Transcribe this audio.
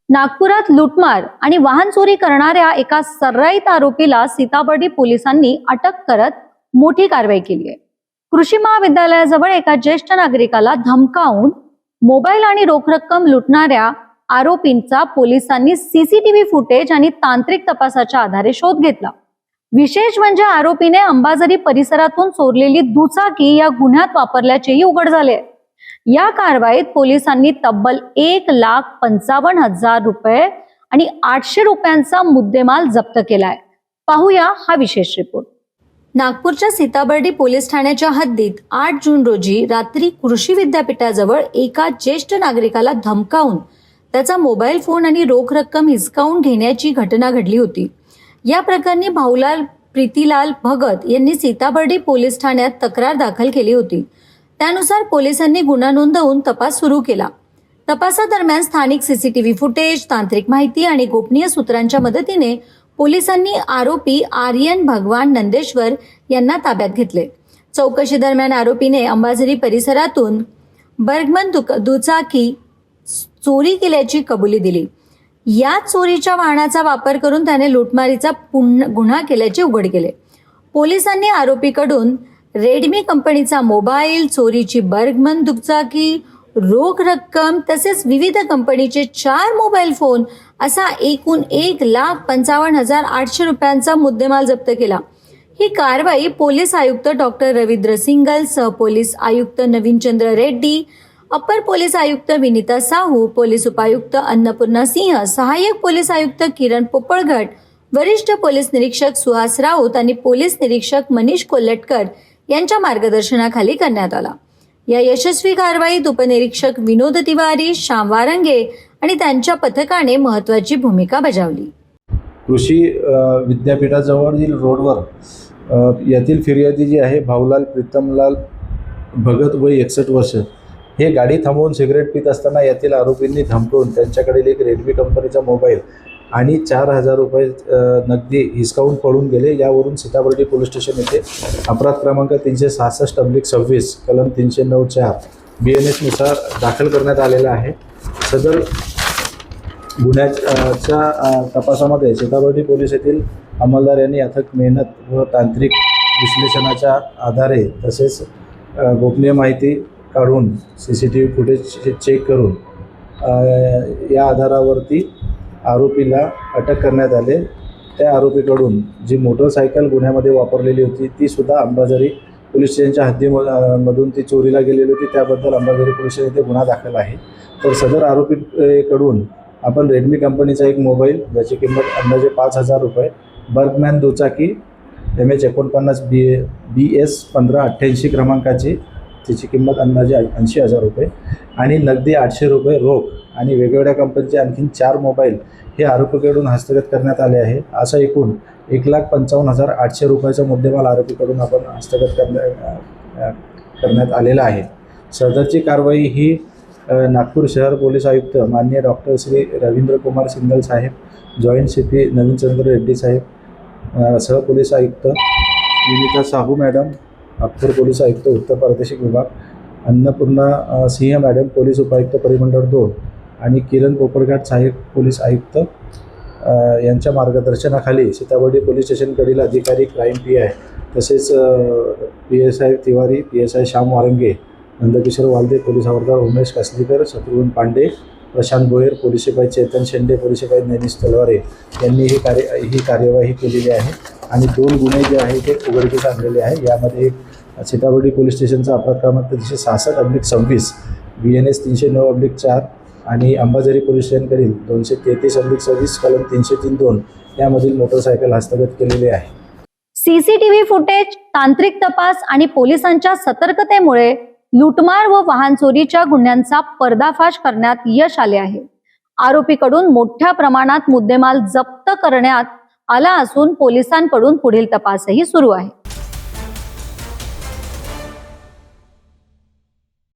नागपुरात लूटमार आणि वाहन चोरी करणाऱ्या एका सर्राईत आरोपीला सीताबर्डी पोलिसांनी अटक करत मोठी कारवाई केली आहे। कृषी महाविद्यालयाजवळ एका ज्येष्ठ नागरिकाला धमकावून मोबाईल आणि रोख रक्कम लुटणाऱ्या आरोपींचा पोलिसांनी सीसीटीव्ही फुटेज आणि तांत्रिक तपासाच्या आधारे शोध घेतला। विशेष म्हणजे आरोपीने अंबाझरी परिसरातून चोरलेली दुचाकी या गुन्ह्यात वापरल्याचेही उघड झाले आहे। या कारवाईत पोलिसांनी तब्बल 1,55,000 रुपये आणि 800 रुपयांचा मुद्देमाल जप्त केलाय। पाहूया हा विशेष रिपोर्ट। नागपूरच्या सीताबर्डी पोलीस ठाण्याच्या हद्दीत 8 जून रोजी रात्री कृषी विद्यापीठाजवळ एका ज्येष्ठ नागरिकाला धमकावून त्याचा मोबाईल फोन आणि रोख रक्कम हिसकावून घेण्याची घटना घडली होती। या प्रकरणी भाऊलाल प्रीतीलाल भगत यांनी सीताबर्डी पोलीस ठाण्यात तक्रार दाखल केली होती। त्यानुसार पोलिसांनी गुन्हा नोंदवून तपास सुरू केला। तपासादरम्यान स्थानिक सीसीटीव्ही फुटेज, तांत्रिक माहिती आणि गोपनीय सूत्रांच्या मदतीने पोलिसांनी आरोपी आर्यन भगवान नंदेश्वर यांना ताब्यात घेतले। चौकशी दरम्यान आरोपीने अंबाझरी परिसरातून बर्गमन दुचाकी चोरी केल्याची कबुली दिली। या चोरीच्या वाहनाचा वापर करून त्याने लुटमारीचा गुन्हा केल्याचे उघड केले। पोलिसांनी आरोपीकडून रेडमी कंपनीचा मोबाईल, चोरीची बर्गमन दुचाकी, रोख रक्कम तसेच विविध कंपनीचे 4 मोबाईल फोन असा एकूण 1,55,800 रुपयांचा मुद्देमाल जप्त केला। ही कारवाई पोलीस आयुक्त डॉक्टर रवींद्र सिंगल, सहपोलीस आयुक्त नवीनचंद्र रेड्डी, अपर पोलीस आयुक्त विनीता साहू, पोलीस उपायुक्त अन्नपूर्णा सिंह, सहाय्यक पोलीस आयुक्त किरण पोपळघट, वरिष्ठ पोलीस निरीक्षक सुहास राऊत आणि पोलीस निरीक्षक मनीष कोल्हटकर यांच्या मार्गदर्शनाखाली करण्यात आला। या यशस्वी कारवाईत उपनिरीक्षक विनोद तिवारी, श्याम वारंगे आणि त्यांच्या पथकाने महत्त्वाची भूमिका बजावली। कृषी विद्यापीठाजवळील रोडवर यातील फिर्यादी जी आहे भाऊलाल प्रीतमलाल भगत वय 61 वर्ष हे गाडी थांबवून सिगरेट पित असताना यातील आरोपींनी धमकावून त्यांच्याकडील एक रेडमी कंपनीचा मोबाईल आणि 4,000 रुपये नगदी हिसकावून पळून गेले। यावरून सीताबर्डी पोलीस स्टेशन येथे अपराध क्रमांक 366/26 कलम 309(4) BNS नुसार दाखल करण्यात आलेला आहे। सदर गुन्ह्याच्या तपासामध्ये सीताबर्डी पोलीस येथील अंमलदार यांनी अथक मेहनत व तांत्रिक विश्लेषणाच्या आधारे तसेच गोपनीय माहिती काढून सीसीटीव्ही फुटेज चेक करून या आधारावरती आरोपीला अटक करण्यात आले। त्या आरोपीकडून जी मोटरसायकल गुन्ह्यामध्ये वापरलेली होती ती सुद्धा अंबाझरी पोलीस स्टेशनच्या हद्दीमधून ती चोरीला गेलेली होती। त्याबद्दल अंबाझरी पोलीस स्टेशन येथे गुन्हा दाखल आहे। तर सदर आरोपीकडून आपण रेडमी कंपनीचा एक मोबाईल ज्याची किंमत अंदाजे 5,000 रुपये, बर्गमॅन दुचाकी MH49 BS 1588 क्रमांकाची तिची किंमत अंदाजे 80,000 रुपये आणि नगदी 800 रुपये रोख आणि वेगवेगळ्या कंपनीचे आणखी 4 मोबाईल हे आरोपीकडून हस्तगत करण्यात आले आहे। असा एकूण 1,55,800 रुपयाचा मुद्देमाल आरोपीकडून आपण हस्तगत करण्यात आलेला आहे। सदरची कारवाई ही नागपूर शहर पोलीस आयुक्त माननीय डॉक्टर श्री रवींद्र कुमार सिंगल साहेब, जॉईंट CP नवीनचंद्र रेड्डी साहेब, सहपोलीस आयुक्त Vinita Sahu madam, upper police आयुक्त उत्तर प्रादेशिक विभाग, अन्नपूर्णा सिंह मॅडम, पोलीस उपायुक्त परिमंडळ 2 आणि किरण पोपळघाट सहाय्यक पोलीस आयुक्त यांच्या मार्गदर्शनाखाली सीताबर्डी पोलीस स्टेशनकडील अधिकारी क्राईम PI तसेच PSI Tiwari, PSI Shyam Warange, Nandkishor Walde, police हवालदार उमेश कसलीकर, शत्रुघ्न पांडे, प्रशांत बोयर, पोलीस शिपाई चेतन शेंडे, पोलीस शिपाई नैनिश तलवारे यांनी ही कार्यवाही केलेली आहे आणि 2 गुन्हे जे आहे ते उघडकीस आणलेले आहे। यामध्ये एक सीताबर्डी पोलीस स्टेशनचा अपराध क्रमांक 366/26 BNS 309/4 आणि अंबाझरी पोलीस स्टेशनकडील 233/26 कलम 303(2) यामधील मोटरसायकल हस्तगत केलेले आहे। सीसीटीव्ही फुटेज, तांत्रिक तपास आणि पोलिसांच्या सतर्कतेमुळे लूटमार व वाहन चोरीच्या गुन्ह्यांचा पर्दाफाश करण्यात यश आले आहे। आरोपीकडून मोठ्या प्रमाणात मुद्देमाल जप्त करण्यात आला असून पोलिसांकडून पुढील तपासही सुरू आहे।